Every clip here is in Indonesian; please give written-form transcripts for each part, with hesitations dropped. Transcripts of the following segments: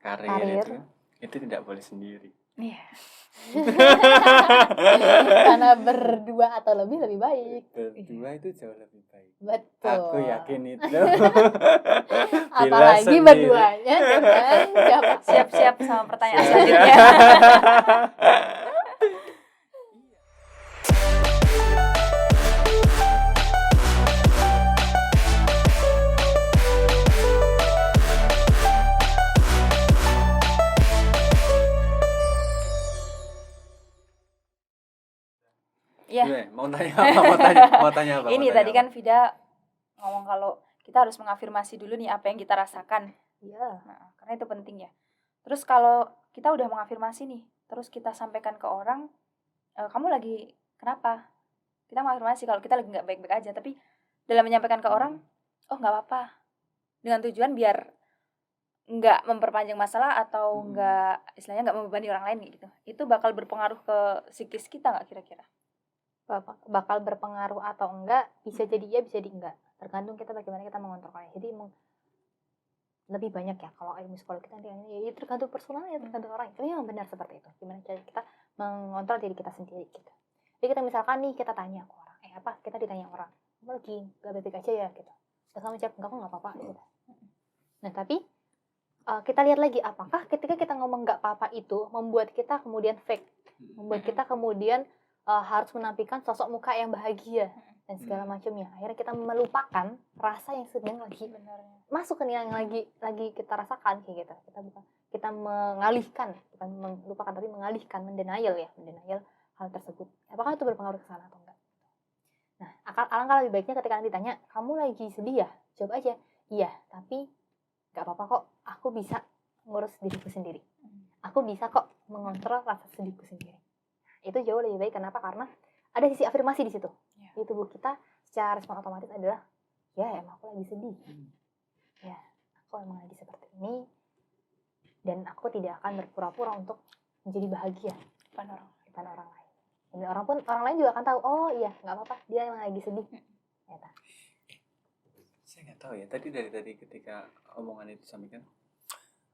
karir. itu tidak boleh sendiri. Iya. Karena berdua atau lebih baik. Berdua itu jauh lebih baik. Betul. Aku yakin itu. Apalagi berduanya dengan Siap-siap sama pertanyaan selanjutnya. Iya. Mau tanya apa? Ini tadi kan Vida ngomong kalau kita harus mengafirmasi dulu nih apa yang kita rasakan. Iya. Nah, karena itu penting ya. Terus kalau kita udah mengafirmasi nih, terus kita sampaikan ke orang, kamu lagi kenapa? Kita mengafirmasi kalau kita lagi nggak baik-baik aja, tapi dalam menyampaikan ke orang, oh nggak apa-apa, dengan tujuan biar nggak memperpanjang masalah atau nggak, istilahnya nggak membebani orang lain gitu. Itu bakal berpengaruh ke psikis kita nggak kira-kira? Bakal berpengaruh atau enggak, bisa jadi iya, bisa jadi enggak. Tergantung kita bagaimana kita mengontrolnya. Jadi lebih banyak ya kalau ilmu psikologi kita ya tergantung personal ya, tergantung orang. Tapi memang benar seperti itu. Gimana cara kita mengontrol diri kita sendiri gitu. Jadi kita misalkan nih kita tanya ke orang, kita ditanya orang, kamu lagi gak baik-baik aja ya gitu. Terus kamu jawab, enggak, aku gak apa-apa gitu. Nah tapi kita lihat lagi, apakah ketika kita ngomong gak apa-apa itu membuat kita kemudian fake, membuat kita kemudian harus menampilkan sosok muka yang bahagia dan segala macamnya. Akhirnya kita melupakan rasa yang sedang lagi masuk ke yang lagi kita rasakan kayak gitu. Kita mengalihkan, bukan melupakan tapi mengalihkan, mendenial hal tersebut. Apakah itu berpengaruh ke sana atau enggak? Nah, alangkah lebih baiknya ketika nanti ditanya, kamu lagi sedih ya? Jawab aja, iya, tapi enggak apa-apa kok. Aku bisa ngurus diriku sendiri. Aku bisa kok mengontrol rasa sedihku sendiri. Itu jauh lebih baik. Kenapa? Karena ada sisi afirmasi di situ. Di tubuh kita secara respon otomatis adalah, ya emang aku lagi sedih. Ya, aku emang lagi seperti ini. Dan aku tidak akan berpura-pura untuk menjadi bahagia depan orang lain. Dan orang lain juga akan tahu, oh iya, nggak apa-apa, dia emang lagi sedih. Nyata. Saya nggak tahu ya. Tadi ketika omongan itu sampaikan,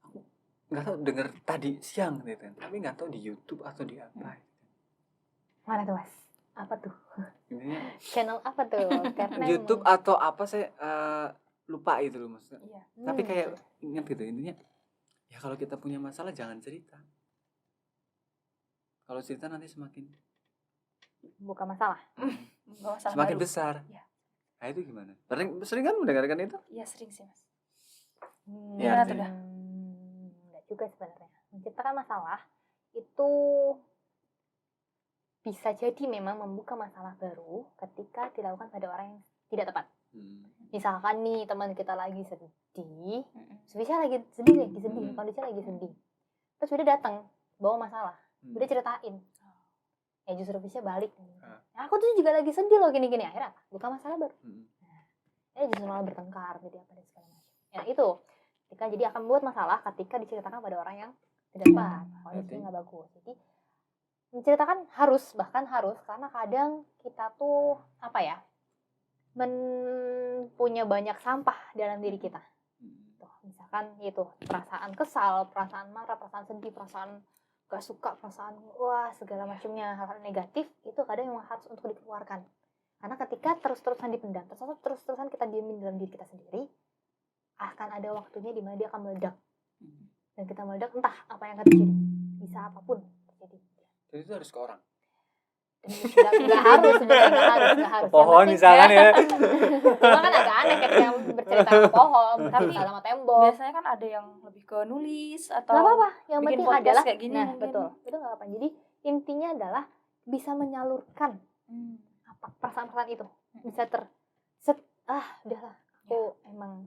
aku nggak tahu dengar tadi siang gitu, tapi nggak tahu di YouTube atau di apa. Mana tuh Mas? Apa tuh? Intinya Channel apa tuh? Karena YouTube atau apa saya lupa itu loh maksudnya. Iya. Tapi kayak ingat gitu intinya. Ya kalau kita punya masalah jangan cerita. Kalau cerita nanti semakin buka masalah. Semakin baru. besar. Ya. Nah itu gimana? Sering kan mendengarkan itu? Iya sering sih Mas. Ya, Gimana tuh dah? Enggak juga sebenarnya. Menceritakan masalah itu bisa jadi memang membuka masalah baru ketika dilakukan pada orang yang tidak tepat. Misalkan nih teman kita lagi sedih, spesial lagi sedih, kondisinya lagi sedih. Terus dia datang bawa masalah, udah ceritain. Ya justru bisa balik. Aku tuh juga lagi sedih loh gini-gini, akhirnya buka masalah baru. Justru malah bertengkar jadi apa dan segala macam. Ya itu, ketika jadi akan membuat masalah ketika diceritakan pada orang yang tidak tepat, kondisinya nggak bagus. Jadi menceritakan bahkan harus karena kadang kita tuh punya banyak sampah dalam diri kita. Tuh, misalkan itu perasaan kesal, perasaan marah, perasaan sedih, perasaan gak suka, perasaan segala macamnya, hal-hal negatif itu kadang memang harus untuk dikeluarkan. Karena ketika terus-terusan dipendam, terus-terusan kita diemin dalam diri kita sendiri, akan ada waktunya di mana dia akan meledak. Dan kita meledak entah apa yang akan terjadi, bisa apapun terjadi. Jadi itu harus ke orang. Nggak harus sebenarnya, nggak harus. Pohon misalkan ya. Cuma kan agak aneh ketika bercerita ke pohon, tapi sama tembok. Biasanya kan ada yang lebih ke nulis atau nggak apa-apa. Yang bikin penting podcast adalah kayak gini. Nah betul, itu nggak apa-apa. Jadi intinya adalah bisa menyalurkan perasaan-perasaan itu. Bisa udahlah, aku emang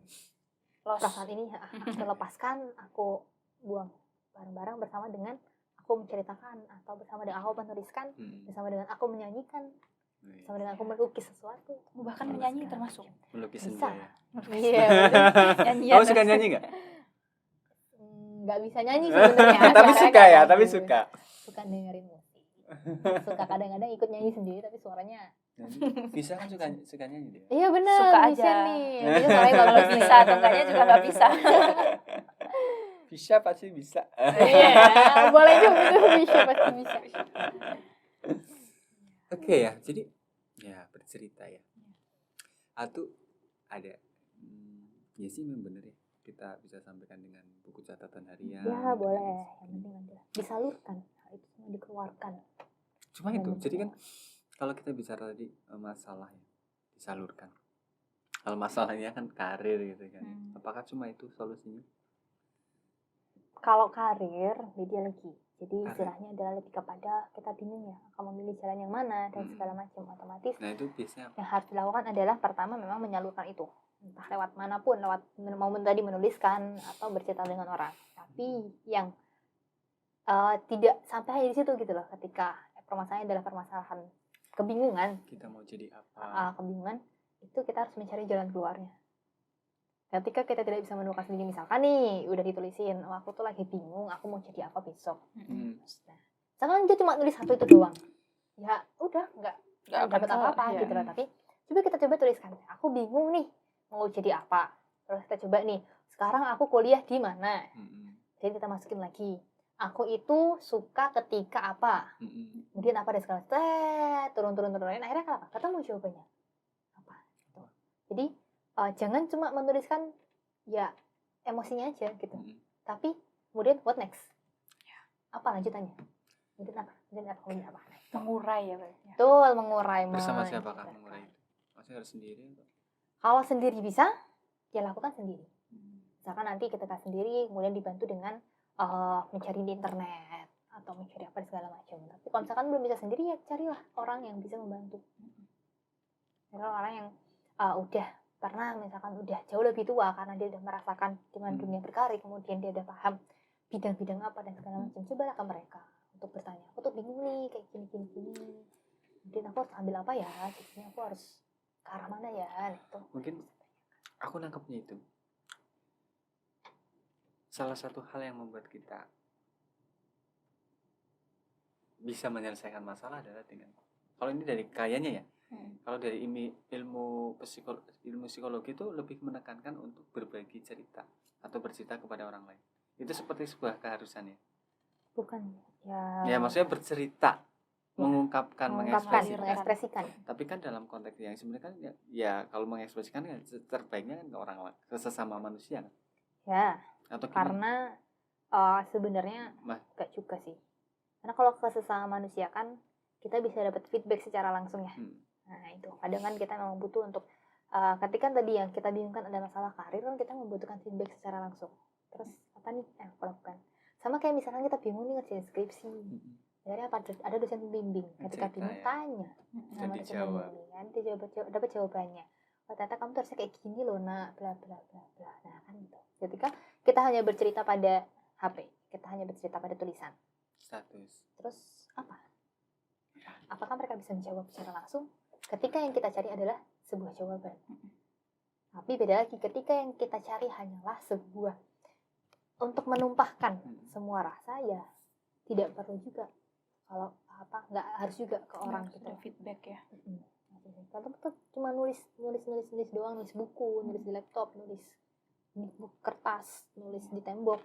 perasaan ini aku lepaskan, aku buang bareng-bareng bersama dengan aku menceritakan atau bersama dengan aku menuliskan, bersama dengan aku menyanyikan, bersama dengan aku melukis sesuatu. Bahkan menyanyi termasuk Melukis bisa. senja ya. Iya. Kamu suka nyanyi nggak? Nggak bisa nyanyi sebenarnya. Tapi suka ya, tapi suka. Suka dengerin musik. Suka kadang-kadang ikut nyanyi sendiri tapi suaranya. Bisa kan suka nyanyi dia. Iya benar. Suka bisa aja. nih. Dia suaranya bagus bisa atau enggaknya juga nggak bisa. Bisa pasti bisa. Iya, boleh juga itu bisa pasti bisa. Oke ya, jadi ya bercerita ya. Atau ada ya sih memang bener ya. Kita bisa sampaikan dengan buku catatan harian. Ya dengan boleh, yang penting adalah disalurkan, itu semua dikeluarkan. Cuma itu, Dan jadi kan kalau kita bicara tadi masalah ya, disalurkan. Kalau masalahnya kan karir gitu kan. Apakah cuma itu solusinya? kalau karir beda lagi. Jadi Karir. istilahnya adalah lebih kepada kita bingung ya, akan memilih jalan yang mana dan segala macam. Otomatis Nah itu biasanya apa? yang harus dilakukan adalah pertama memang menyalurkan itu, entah lewat manapun, lewat mau tadi menuliskan atau bercerita dengan orang. Tapi yang tidak sampai hanya di situ gitu loh. Ketika permasalahannya adalah permasalahan kebingungan, Kita mau jadi apa? kebingungan itu kita harus mencari jalan keluarnya. Ketika kita tidak bisa menemukan sendiri, misalkan nih udah ditulisin, oh aku tuh lagi bingung, aku mau jadi apa besok. Nah, misalkan dia cuma nulis satu itu doang, ya udah nggak dapat apa-apa gitu loh. Tapi coba kita tuliskan, aku bingung nih mau jadi apa. Terus kita coba nih, sekarang aku kuliah di mana. Jadi kita masukin lagi, aku itu suka ketika apa. Kemudian apa dan segala turun. Akhirnya apa? Ketemu jawabannya apa. Jadi jangan cuma menuliskan ya emosinya aja gitu. Tapi kemudian what next? Apa lanjutannya? Kemudian apa? Mengurai ya, Betul, mengurai. Bersama siapakah mengurai itu? Maksudnya harus sendiri? Kalau sendiri bisa, ya lakukan sendiri. Misalkan nanti ketika sendiri, kemudian dibantu dengan mencari di internet atau mencari apa segala macam. Tapi kalau misalkan belum bisa sendiri, ya carilah orang yang bisa membantu. Carilah orang yang udah pernah, misalkan udah jauh lebih tua karena dia udah merasakan dengan dunia berkarir, kemudian dia udah paham bidang-bidang apa dan segala macam. Cobalah ke mereka untuk bertanya, aku tuh bingung nih kayak gini. Kemudian aku harus ambil apa ya? Jadinya aku harus ke arah mana ya? Gitu. Mungkin aku nangkepnya itu salah satu hal yang membuat kita bisa menyelesaikan masalah adalah dengan, kalau ini dari kayaknya ya, kalau dari ilmu psikologi itu lebih menekankan untuk berbagi cerita atau bercerita kepada orang lain. Itu seperti sebuah keharusan ya. Bukan ya maksudnya bercerita, mengungkapkan, mengekspresikan. Tapi kan dalam konteks yang sebenarnya kan ya kalau mengekspresikan kan terbaiknya kan ke orang lain, ke sesama manusia kan. Ya. Atau karena sebenarnya enggak juga sih. Karena kalau ke sesama manusia kan kita bisa dapat feedback secara langsung ya. Nah itu kadang kan kita memang butuh untuk ketika tadi yang kita bingungkan ada masalah karir kan kita membutuhkan feedback secara langsung. Terus apa nih aku lakukan? Sama kayak misalkan kita bingung nih ngerjain skripsi. Akhirnya ada dosen pembimbing. Ketika bingung tanya sama dosen pembimbing kan dapat jawabannya. Oh, ternyata kamu tuh harusnya kayak gini loh nak, bla bla bla bla. Nah kan gitu. Ketika kita hanya bercerita pada HP, kita hanya bercerita pada tulisan, status. Terus apa? Apakah mereka bisa menjawab secara langsung? Ketika yang kita cari adalah sebuah jawaban. Tapi beda lagi ketika yang kita cari hanyalah sebuah untuk menumpahkan semua rasa, ya tidak perlu juga. Kalau nggak harus juga ke orang gitu. Feedback ya. Kalau tuh cuma nulis doang, nulis buku, nulis di laptop, nulis di kertas, nulis di tembok,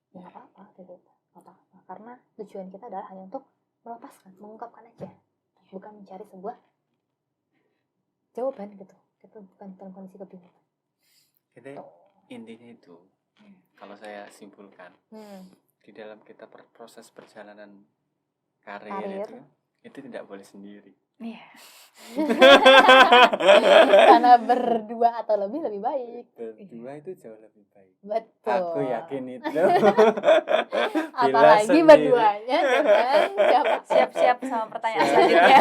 ya nggak apa-apa gitu. Karena tujuan kita adalah hanya untuk melepaskan, mengungkapkan aja, bukan mencari sebuah jawaban gitu. Kita bukan dalam kondisi kebingungan. Jadi intinya itu, kalau saya simpulkan, di dalam kita proses perjalanan karir. Itu tidak boleh sendiri. Iya. Karena berdua atau lebih baik. Berdua itu jauh lebih baik. Betul. Aku yakin itu. Apalagi berduanya dengan siapa? Siap-siap sama pertanyaan selanjutnya.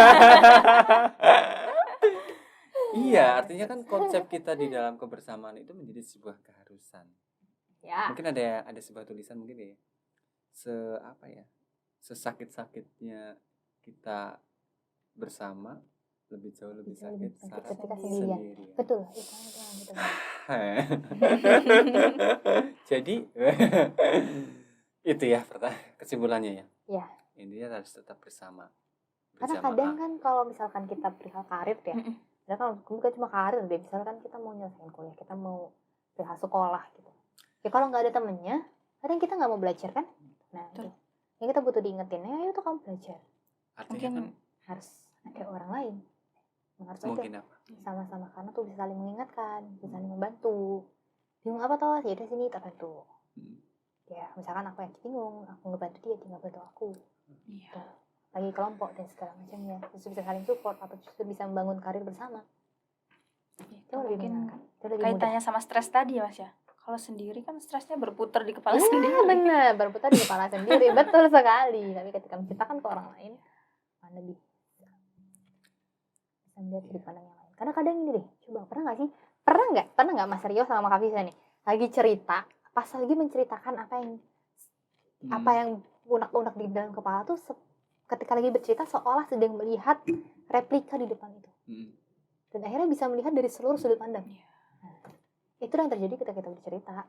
Iya, artinya kan konsep kita di dalam kebersamaan itu menjadi sebuah keharusan. Ya. Mungkin ada sebuah tulisan mungkin ya. Sesakit-sakitnya kita bersama, lebih jauh lebih sakit saat sendirian. Betul. Jadi itu ya kesimpulannya ya. Ya. Intinya harus tetap bersama. Karena kadang kan kalau misalkan kita perihal karir ya, karena kalau bukan cuma karir deh, misalkan kita mau nyelesain kuliah, kita mau perihal sekolah gitu. Ya kalau nggak ada temennya, kadang kita nggak mau belajar kan. Nah Betul. itu yang kita butuh diingetin, ayo tuh kamu belajar, Artinya Mungkin harus ada orang lain yang harus kan ada mungkin apa? sama-sama, karena tuh bisa saling mengingatkan, bisa saling membantu. Bingung apa toh, ya udah sini tak bantu. Hmm. Ya misalkan aku yang bingung, aku ngebantu dia ngebantu aku, iya. lagi kelompok dan segala macamnya, terus bisa saling support atau justru bisa membangun karir bersama. Itu lebih Mungkin menyenangkan, itu lebih mudah. kaitannya sama stres tadi ya Mas ya. Kalau sendiri kan stresnya berputar di kepala Iya sendiri. benar, berputar di kepala sendiri, betul sekali. Tapi ketika menceritakan ke orang lain, lebih bisa melihat sudut pandang yang lain. Karena kadang ini deh, coba pernah nggak Mas Rio sama Kak Visa nih lagi cerita, pas lagi menceritakan apa yang unek-unek di dalam kepala tuh, ketika lagi bercerita seolah sedang melihat replika di depan itu, dan akhirnya bisa melihat dari seluruh sudut pandang. Itu yang terjadi ketika kita bercerita.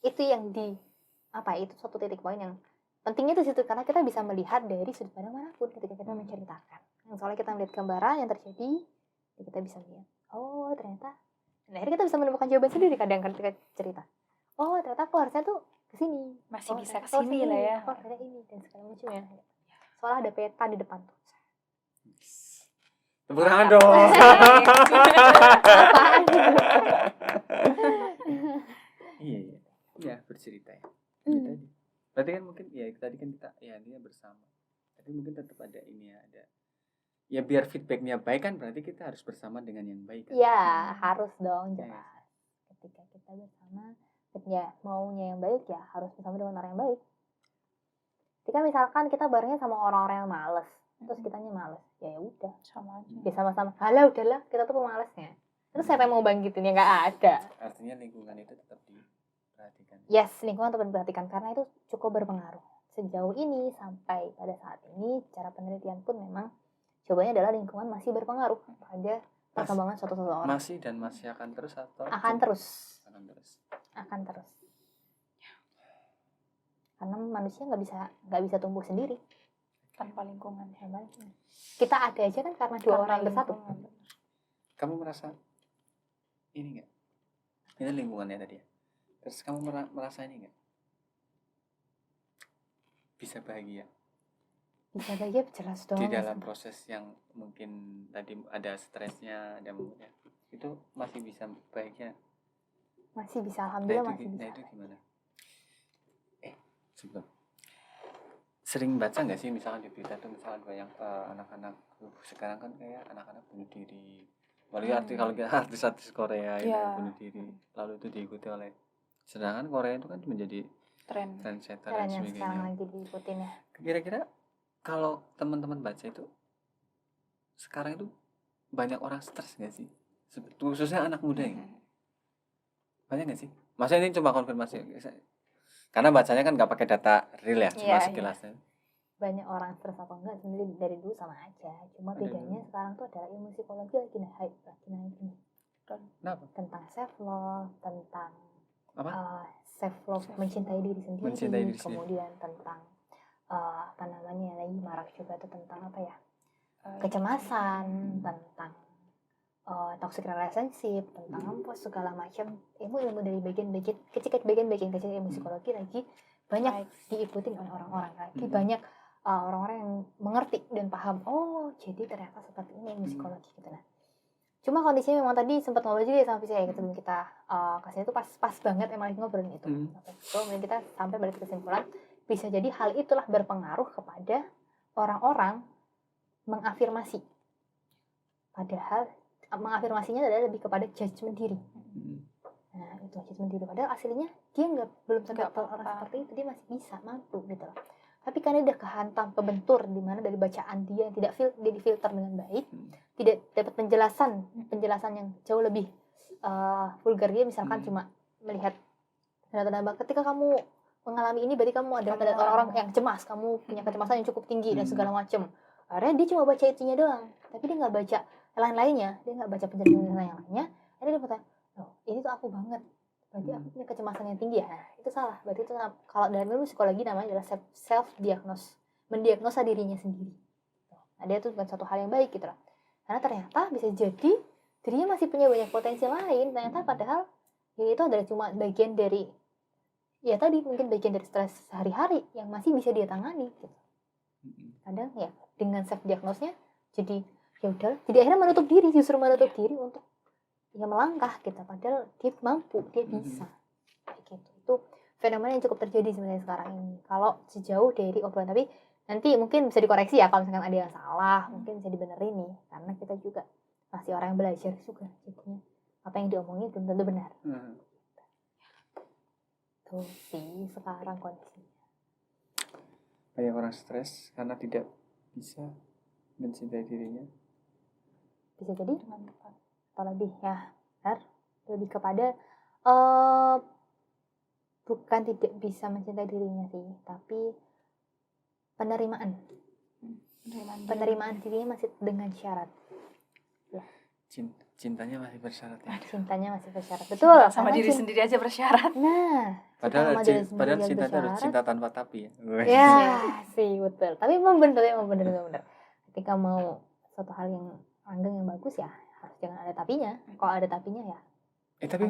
Itu yang itu suatu titik poin yang pentingnya di situ, karena kita bisa melihat dari sudut pandang manapun ketika kita menceritakan. Soalnya kita melihat gambaran yang terjadi, kita bisa lihat, oh ternyata, dan akhirnya kita bisa menemukan jawaban sendiri kadang ketika cerita. Oh ternyata aku harusnya tuh kesini, Masih bisa ternyata aku kesini lah ya. aku harusnya ini dan segala macam ya. Soalnya ada peta di depan tuh. Tepuk tangan dong. Apaan gitu? Iya bercerita ya. Tadi. Berarti kan mungkin ya tadi kan kita ya intinya bersama. Tapi mungkin tetap ada ini ya, ada. Ya biar feedbacknya baik kan berarti kita harus bersama dengan yang baik kan. Ya harus dong, Ya. jelas. Ketika kita bersama, ya maunya yang baik ya harus bersama dengan orang yang baik. Ketika misalkan kita barengnya sama orang-orang yang males, terus kitanya males, ya udah, Sama aja. ya sama-sama. Halah udahlah, kita tuh pemalesnya. Terus siapa yang mau bangkitin? Ya nggak ada. Artinya lingkungan itu tetap diperhatikan. Yes, lingkungan tetap diperhatikan karena itu cukup berpengaruh. Sejauh ini sampai pada saat ini, secara penelitian pun memang jawabannya adalah lingkungan masih berpengaruh pada perkembangan suatu seseorang. Masih dan masih akan terus atau Akan terus. Akan terus. Karena manusia nggak bisa tumbuh sendiri Tanpa lingkungan. Kita ada aja kan karena dua Karena orang bersatu. lingkungan. Kamu merasa ini enggak? Ini lingkungannya tadi ya. Terus kamu merasa ini enggak? Bisa bahagia Bisa bahagia jelas dong. di dalam proses yang mungkin tadi ada stresnya, ada ya. Itu masih bisa bahagia. Masih bisa, alhamdulillah Nah, masih bisa. Nah itu gimana? Sebelum sering baca nggak sih misalkan di berita tuh misalkan banyak anak-anak sekarang kan kayak anak-anak bunuh diri, apalagi kalau artis-artis Korea yang bunuh diri, lalu itu diikuti oleh, sedangkan Korea itu kan menjadi trendsetter dan yang sebagainya. sekarang lagi diikutin ya. Kira-kira kalau teman-teman baca itu sekarang itu banyak orang stres nggak sih, khususnya anak muda ya? Banyak nggak sih? Maksudnya ini cuma konfirmasi. Karena bacanya kan nggak pakai data real ya, cuma sekilasnya. Banyak orang stres apa enggak sebenarnya dari dulu sama aja. Cuma bedanya sekarang tuh adalah ilmu psikologi lagi naik ini. Kenapa? Tentang self love, tentang self love, mencintai diri sendiri. sendiri. Kemudian tentang lagi marak juga tuh tentang apa ya? Kecemasan, tentang toxic relationship, tentang segala macam ilmu dari bagian-bagian kecil ilmu psikologi lagi banyak diikuti oleh orang-orang lagi, banyak orang-orang yang mengerti dan paham, oh jadi ternyata seperti ini ilmu psikologi gitu. Nah cuma kondisinya memang tadi sempat ngobrol juga sama Visa ya, sebelum kita kasih itu pas banget emang lagi ngobrolin itu. Kemudian kita sampai balik kesimpulan bisa jadi hal itulah berpengaruh kepada orang-orang mengafirmasi, padahal mengafirmasinya adalah lebih kepada judgment diri. Nah itu judgment diri, padahal aslinya dia belum sampai orang seperti itu, dia masih bisa mampu gitu loh. Tapi karena dia kehantam, kebentur, di mana dari bacaan dia yang tidak dia difilter dengan baik, tidak dapat penjelasan yang jauh lebih vulgar. Dia misalkan cuma melihat tanda-tanda ketika kamu mengalami ini berarti kamu adalah orang-orang yang cemas, kamu punya kecemasan yang cukup tinggi dan segala macam. Akhirnya dia cuma baca itunya doang, tapi dia nggak baca lain-lainnya, dia nggak baca penjelasan yang lainnya. Akhirnya dia bertanya, loh ini tuh aku banget, berarti aku punya kecemasan yang tinggi ya. Nah, itu salah. Berarti itu kalau dalam ilmu psikologi namanya adalah self diagnose, mendiagnosa dirinya sendiri. Nah, dia itu bukan suatu hal yang baik gitu lah. Karena ternyata bisa jadi dirinya masih punya banyak potensi lain. Ternyata padahal ya itu adalah cuma bagian dari ya tadi mungkin bagian dari stres sehari-hari yang masih bisa dia tangani gitu. Kadang ya dengan self diagnosnya jadi ya udah, jadi akhirnya menutup diri untuk ya melangkah gitu, padahal dia mampu, dia bisa kayak gitu. Itu fenomena yang cukup terjadi sebenarnya sekarang ini kalau sejauh dari obrolan. Tapi nanti mungkin bisa dikoreksi ya kalau misalkan ada yang salah, mungkin bisa dibenerin nih, karena kita juga masih orang yang belajar juga, jadinya apa yang diomongin belum tentu benar. Tuh sih sekarang kondisinya. Banyak orang stres karena tidak bisa mencintai dirinya. Bisa jadi atau lebih ya benar, lebih kepada bukan tidak bisa mencintai dirinya sih, tapi penerimaan dirinya masih dengan syarat. Cintanya masih bersyarat ya. Cintanya masih bersyarat, betul. Sama diri sendiri aja bersyarat. Nah, padahal cinta itu harus cinta tanpa tapi ya. Ya sih betul. Tapi memang bener. Ketika mau suatu hal yang langgeng yang bagus ya harus jangan ada tapinya. Kalau ada tapinya ya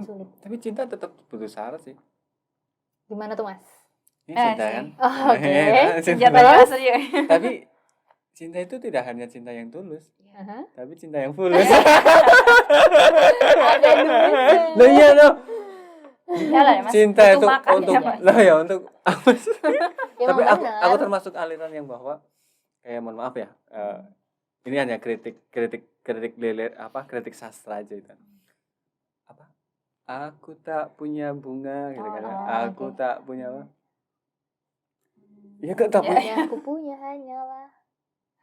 sulit. Tapi cinta tetap butuh syarat sih. Gimana tuh Mas? Ini cinta kan? Oke. Senjata dasar ya. Tapi cinta itu tidak hanya cinta yang tulus, tapi cinta yang fulus. Ada duitnya. Nah iya loh. Iyalah ya, Mas. Cinta itu makan untuk ya, Mas. lah ya untuk apa sih? Ya, Tapi memang aku benar. termasuk aliran yang bahwa kayak mohon maaf ya, ini hanya kritik sastra aja itu. Apa? Aku tak punya bunga gitu kan. Aku oke. tak punya apa? Ya kan tapi Yang aku punya hanyalah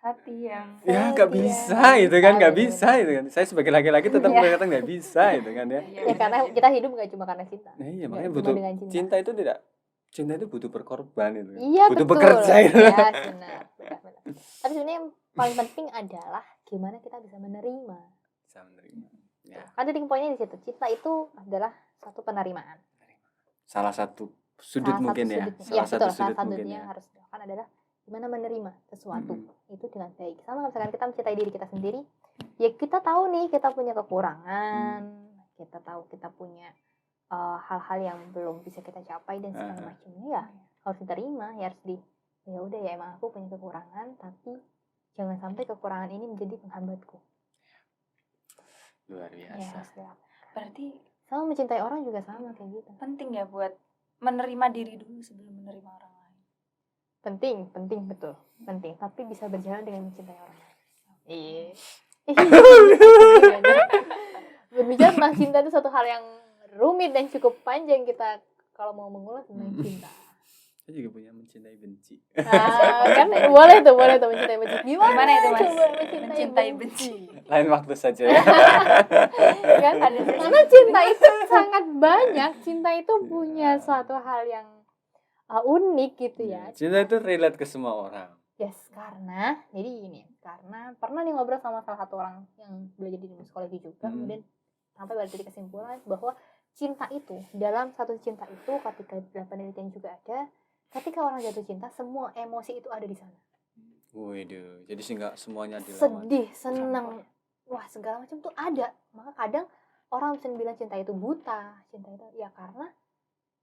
Hati yang ya nggak bisa itu kan, nggak bisa itu kan. Saya sebagai laki-laki tetap mengatakan nggak bisa itu kan ya. ya karena kita hidup nggak cuma karena cinta. Nah, iya Nggak makanya cuma butuh dengan cinta itu butuh berkorban itu. Iya, butuh betul. bekerja itu. Ya benar. Tapi sebenarnya yang paling penting adalah gimana kita bisa menerima. Bisa menerima. Ya. Kan titik poinnya di situ. Cinta itu adalah satu penerimaan. Salah satu sudut mungkin ya. Ya betul. Sudut Salah mungkin satunya ya. harus dilakukan adalah gimana menerima sesuatu itu dengan baik. Sama misalkan kita mencintai diri kita sendiri, ya kita tahu nih kita punya kekurangan, kita tahu kita punya hal-hal yang belum bisa kita capai dan segala macamnya, ya harus diterima, ya harus ya udah ya emang aku punya kekurangan, tapi jangan sampai kekurangan ini menjadi penghambatku. Luar biasa. Ya, berarti sama mencintai orang juga sama kayak gitu. penting ya buat menerima diri dulu sebelum menerima orang lain. Penting betul, penting. Tapi bisa berjalan dengan mencintai orang lain. Iya. Berbicara tentang cinta itu satu hal yang rumit dan cukup panjang kita kalau mau mengulas tentang cinta. Saya juga punya mencintai benci. Kan boleh tuh mencintai benci. Gimana itu Mas? Coba Mencintai benci. Lain waktu saja ya. Kan karena cinta itu sangat banyak. Cinta itu punya suatu hal yang unik gitu ya. Cinta itu relate ke semua orang. Yes, karena pernah nih ngobrol sama salah satu orang yang belajar di psikologi juga, kemudian sampai pada titik kesimpulan bahwa cinta itu, dalam satu cinta itu, ketika dalam penelitian juga ada, ketika orang jatuh cinta, semua emosi itu ada di sana. Waduh, jadi sih nggak semuanya dilawan. Sedih, senang, wah segala macam tuh ada. Maka kadang orang bisa bilang cinta itu buta, cinta itu ya karena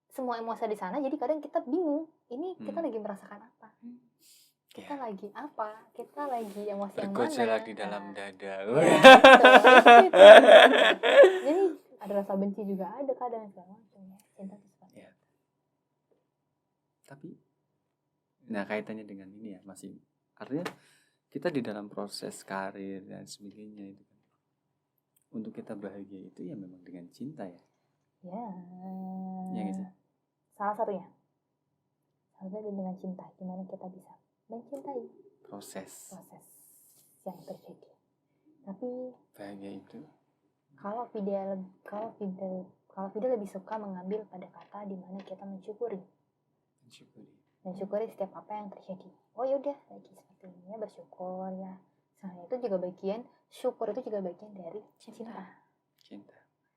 semua emosi di sana, jadi kadang kita bingung, ini kita lagi merasakan apa, kita lagi apa, kita lagi emosi yang mana, bergejolak di dalam dada. Ya, jadi ada rasa benci juga ada kadang segala macam ya. Cinta itu seperti ya. Tapi nah kaitannya dengan ini ya, masih artinya kita di dalam proses karir dan sebagainya itu kan, untuk kita bahagia itu ya memang dengan cinta ya. Ya gitu. Salah satunya dengan cinta, gimana kita bisa mencintai proses yang terjadi. Tapi bahagia itu kalau Fidel lebih suka mengambil pada kata di mana kita mensyukuri setiap apa yang terjadi. Oh yaudah lagi seperti ini ya, bersyukur ya. Nah itu juga syukur itu juga bagian dari cinta.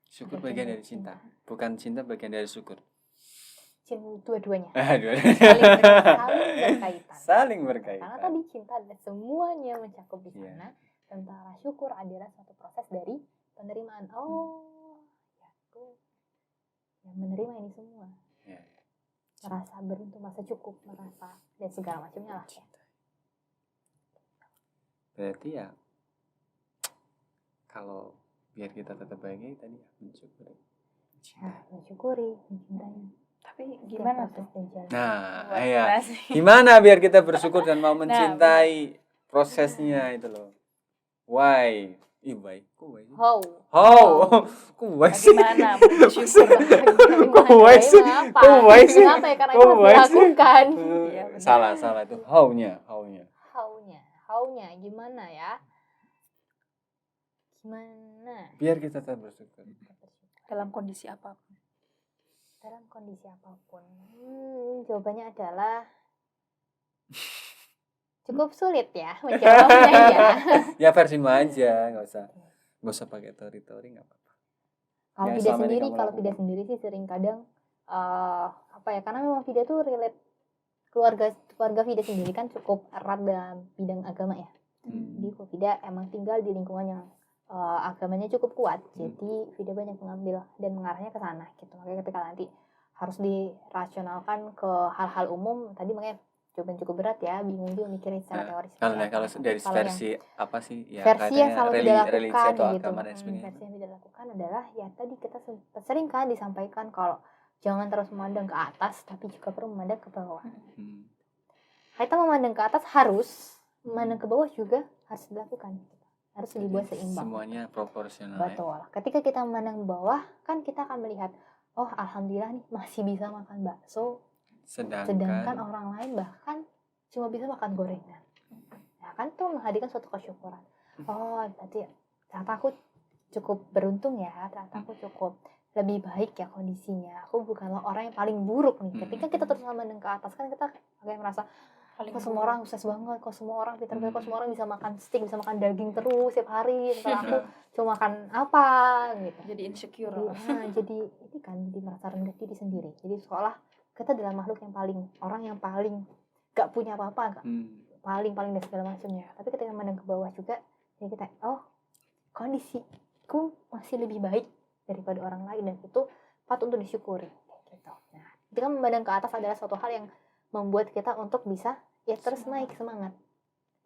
Syukur bagian dari cinta. Bukan cinta bagian dari syukur. Dua-duanya. Saling berkaitan. Karena tadi cinta dan semuanya mencakup di sana. Sementara syukur adalah suatu proses dari penerimaan. Oh, ya aku yang menerima ini semua. merasa beruntung, merasa cukup, merasa dan segala macamnya lah ya. Berarti ya kalau biar kita tetap bahagia tadi ya mensyukuri, Mensyukuri, mencintai. Tapi gimana tuh? Nah, Buat ya nasi. gimana biar kita bersyukur dan mau mencintai prosesnya itu loh. Why? Why? How? Kok why sih? Bagaimana bersyukur? Kok why sih? Kok why sih? Kenapa ya? Karena itu harus dilakukan. Iya, benar. Salah itu how-nya. How-nya gimana ya? Gimana? Biar kita tetap bersyukur. Dalam kondisi apapun. Dalam kondisi apapun. Jawabannya adalah cukup sulit ya menjawabnya ya. Ya versimu aja, nggak usah pakai teori-teori, nggak apa-apa. Kalau Yang Vida selama ini sendiri, kamu kalau Vida lakukan. sendiri sih sering kadang apa ya? Karena memang Vida tuh relate keluarga Vida sendiri kan cukup erat dalam bidang agama ya. Jadi kalau Vida emang tinggal di lingkungan yang agamanya cukup kuat, jadi Vida banyak mengambil dan mengarahnya ke sana gitu. Makanya ketika nanti harus dirasionalkan ke hal-hal umum, tadi makanya jawaban cukup berat ya, bingung juga mikirin secara teori. Kalau dari Kalau versi apa sih ya, versi yang selalu Vida religi lakukan atau gitu. agama dan sebagainya. Versi yang Vida lakukan adalah ya tadi kita sering kan disampaikan kalau jangan terus memandang ke atas, tapi juga perlu memandang ke bawah. Kita memandang ke atas harus, memandang ke bawah juga harus dilakukan. Harus dibuat seimbang. Semuanya proporsional. Betul. Ya? Ketika kita memandang ke bawah, kan kita akan melihat, oh alhamdulillah nih masih bisa makan bakso. Sedangkan orang lain bahkan cuma bisa makan gorengan. Nah kan itu menghadirkan suatu kesyukuran. Oh berarti ternyata aku cukup beruntung ya. Ternyata aku cukup lebih baik ya kondisinya. Aku bukanlah orang yang paling buruk nih. Ketika kita terus memandang ke atas kan kita kayak merasa kok semua orang sukses banget, kok semua orang pintar banget, kok semua orang bisa makan steak, bisa makan daging terus setiap hari, setelah aku cuma makan apa gitu. Jadi insecure. Jadi ini kan jadi merasa rendah diri sendiri. Jadi seolah kita adalah makhluk yang paling, orang yang paling gak punya apa-apa, paling dan segala macamnya. Tapi ketika memandang ke bawah juga, ya kita kondisiku masih lebih baik daripada orang lain dan itu patut untuk disyukuri. Gitu. Nah, ketika memandang ke atas adalah suatu hal yang membuat kita untuk bisa ya terus naik semangat.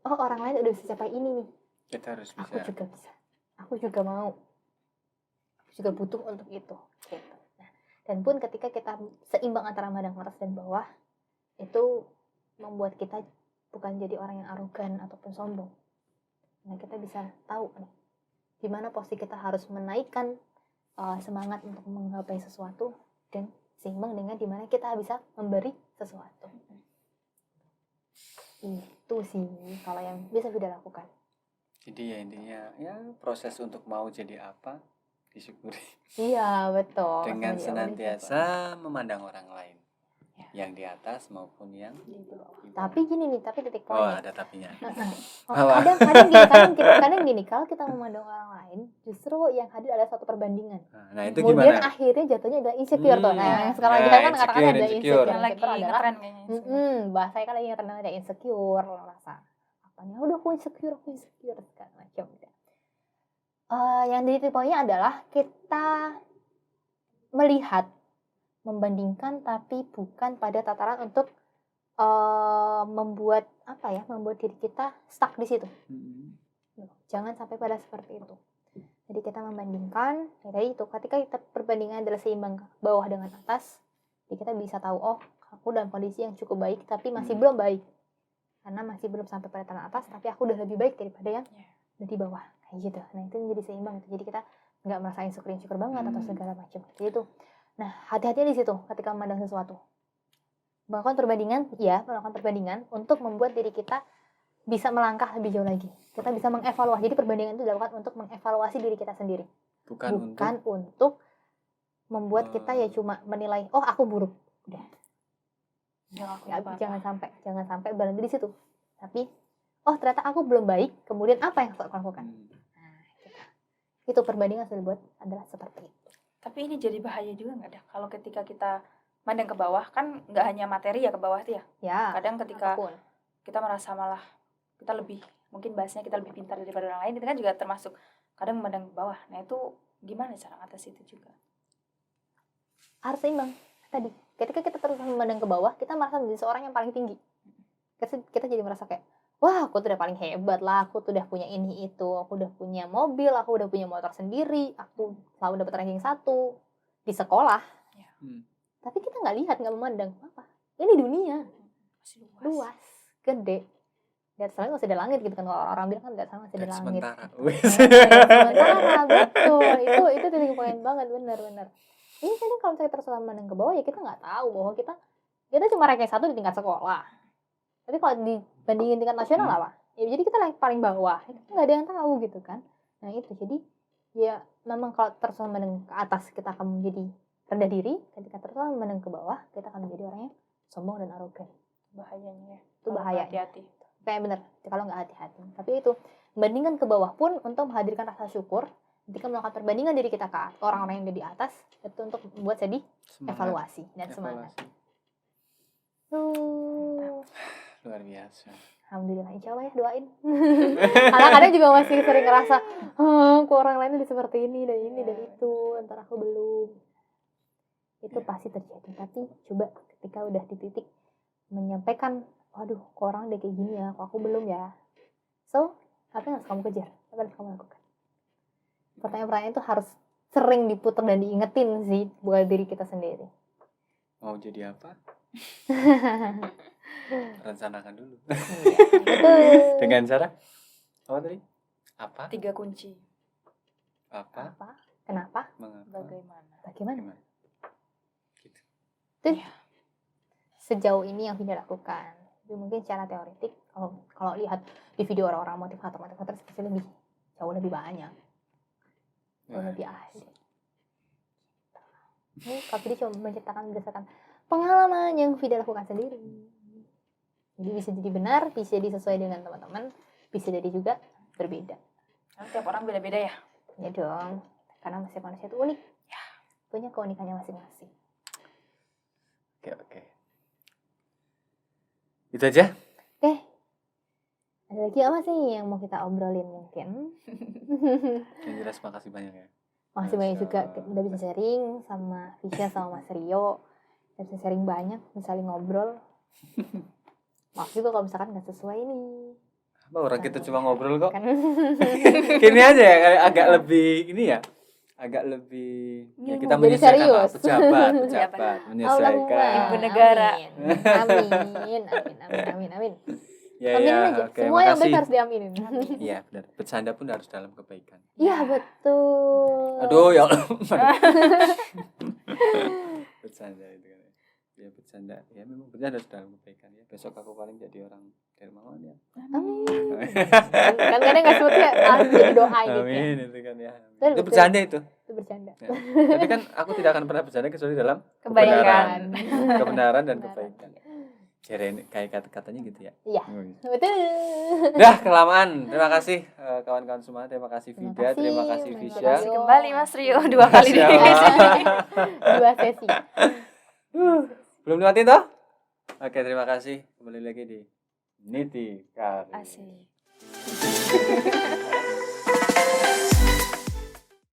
Oh orang lain udah bisa capai ini nih. Kita harus bisa. Aku juga bisa. Aku juga mau. Aku juga butuh untuk itu. Gitu. Nah, dan pun ketika kita seimbang antara memandang atas dan bawah, itu membuat kita bukan jadi orang yang arogan ataupun sombong. Nah kita bisa tahu nih, di mana posisi kita harus menaikkan semangat untuk menggapai sesuatu dan seimbang dengan di mana kita bisa memberi sesuatu. Itu sih kalau yang bisa Vida lakukan. Jadi ya intinya ya proses untuk mau jadi apa disyukuri. Iya betul. Dengan senantiasa memandang orang lain, yang di atas maupun yang di bawah. Tapi gini nih, tapi titik poin. Oh ada tapinya. Kadang gini, kalau kita memandang orang lain, justru yang hadir adalah suatu perbandingan. Nah itu kemudian gimana? akhirnya jatuhnya adalah insecure tuh. Nah yang sekarang kita kan katakan ada insecure. Yang lagi ngetren kayaknya. Bahasanya kan lagi ngetren ada insecure, rasa apanya udah aku insecure segala macam. Yang di titik poinnya adalah kita melihat, membandingkan, tapi bukan pada tataran untuk membuat diri kita stuck di situ. Jangan sampai pada seperti itu. Jadi kita membandingkan, ya tadi itu ketika kita perbandingan adalah seimbang bawah dengan atas, jadi kita bisa tahu oh aku dalam kondisi yang cukup baik tapi masih belum baik. Karena masih belum sampai pada tanah atas, tapi aku udah lebih baik daripada yang udah di bawah. Kayak gitu. Nah itu menjadi seimbang. Jadi kita nggak merasa insecure banget atau segala macam. Jadi itu. Nah hati-hati di situ ketika memandang sesuatu. Melakukan perbandingan untuk membuat diri kita bisa melangkah lebih jauh lagi. Kita bisa mengevaluasi. Jadi perbandingan itu dilakukan untuk mengevaluasi diri kita sendiri. Bukan untuk membuat kita ya cuma menilai, oh aku buruk. Udah. Jangan sampai berhenti di situ. Tapi, oh ternyata aku belum baik. Kemudian apa yang harus aku lakukan? Nah, itu perbandingan yang saya buat adalah seperti itu. Tapi ini jadi bahaya juga nggak ada? Kalau ketika kita mandang ke bawah, kan nggak hanya materi ya ke bawah tuh ya. Ya. Kadang ketika kita merasa malah kita lebih, mungkin bahasnya kita lebih pintar daripada orang lain, itu kan juga termasuk kadang memandang ke bawah. Nah itu gimana cara atas itu juga? Harus seimbang tadi. ketika kita terus memandang ke bawah, kita merasa menjadi seorang yang paling tinggi. Kita jadi merasa kayak, wah aku tuh udah paling hebat lah, aku tuh udah punya ini itu, aku udah punya mobil, aku udah punya motor sendiri, aku selalu dapat ranking 1 di sekolah. Tapi kita nggak lihat, nggak memandang apa. Ini dunia Masih luas, gede. Di atas langit masih ada langit gitu kan, kalau orang bilang kan di atas langit masih ada Dan langit. sementara. Sementara betul, itu titik poin banget, benar. Ini kadang kalau misalnya terus memandang ke bawah ya kita nggak tahu bahwa kita cuma ranking 1 di tingkat sekolah. Tapi kalau dibandingin tingkat nasional apa? Ya jadi kita paling bawah, itu nggak ada yang tahu gitu kan. Nah itu jadi ya memang kalau terus memandang ke atas kita akan menjadi rendah diri, ketika terus memandang ke bawah kita akan menjadi orang yang sombong dan arogan. bahayanya. Itu bahaya. Hati-hati. Kayak bener kalau nggak hati-hati. Tapi itu bandingkan ke bawah pun untuk menghadirkan rasa syukur. Ketika melakukan perbandingan diri kita ke orang-orang yang ada di atas, itu untuk membuat jadi evaluasi dan semangat. Luar biasa. Alhamdulillah, insya Allah ya, doain. Kadang-kadang juga masih sering ngerasa, kok orang lain udah seperti ini dan ini dan itu, ntar aku belum. Itu pasti terjadi. Tapi coba ketika udah di titik menyampaikan, waduh, kok orang udah kayak gini ya, kok aku belum ya. So, apa yang harus kamu kejar? Apa yang harus kamu lakukan? Pertanyaan-pertanyaan itu harus sering diputar dan diingetin sih buat diri kita sendiri. Mau jadi apa? Rencanakan dulu. Betul. Dengan cara apa tadi? Apa? 3 kunci. Apa? Kenapa? Mengapa? Bagaimana? Gitu. Itu sejauh ini yang Vida lakukan. Tapi mungkin secara teoretik kalau lihat di video orang-orang motivator pasti lebih jauh lebih banyak. Jauh lebih ahli. Ini Kak Vida cuma menceritakan berdasarkan pengalaman yang Vida lakukan sendiri. Jadi bisa jadi benar, bisa jadi sesuai dengan teman-teman, bisa jadi juga berbeda. Karena tiap orang beda-beda ya. Ya dong, karena masih manusia itu unik. Ya, punya keunikannya masing-masing. Oke. Itu aja. Oke. Ada lagi apa sih yang mau kita obrolin mungkin? Yang jelas makasih banyak ya. Makasih banyak juga udah bisa sharing sama Fisya sama Mas Rio. Udah bisa sharing banyak, bisa saling ngobrol. Maaf juga kalau misalkan nggak sesuai nih. Apa orang kita cuma ngobrol kok. Kan. Gini aja ya, agak lebih ini ya. Agak lebih ya kita menyesuaikan pejabat menyesuaikan. Ibu negara. Amin. Ya, aminin aja. Oke, Semua yang baik harus diaminin. Iya, benar. Bercanda pun harus dalam kebaikan. Iya, betul. Aduh, ya Allah. Bercanda itu kan. Ya bercanda. Ya memang bercanda harus dalam kebaikan ya. Besok aku paling jadi orang dermawan ya. Amin. Kan kadang nggak sebutnya jadi doa gitu ya. Amin itu kan ya. Betul, Itu bercanda itu. Itu bercanda. Ya. Tapi kan aku tidak akan pernah bercanda kecuali dalam Kebaikan. kebenaran dan kebaikan. Jadi kayak katanya gitu ya. Iya. Betul. Dah kelamaan. Terima kasih kawan-kawan semua. Terima kasih Vida, terima kasih Mas Fisya. Kasih kembali Mas Rio 2 kali di Siap. sini. 2 sesi. Belum dimatiin toh? Oke, terima kasih. Kembali lagi di Niti Kari. Asik.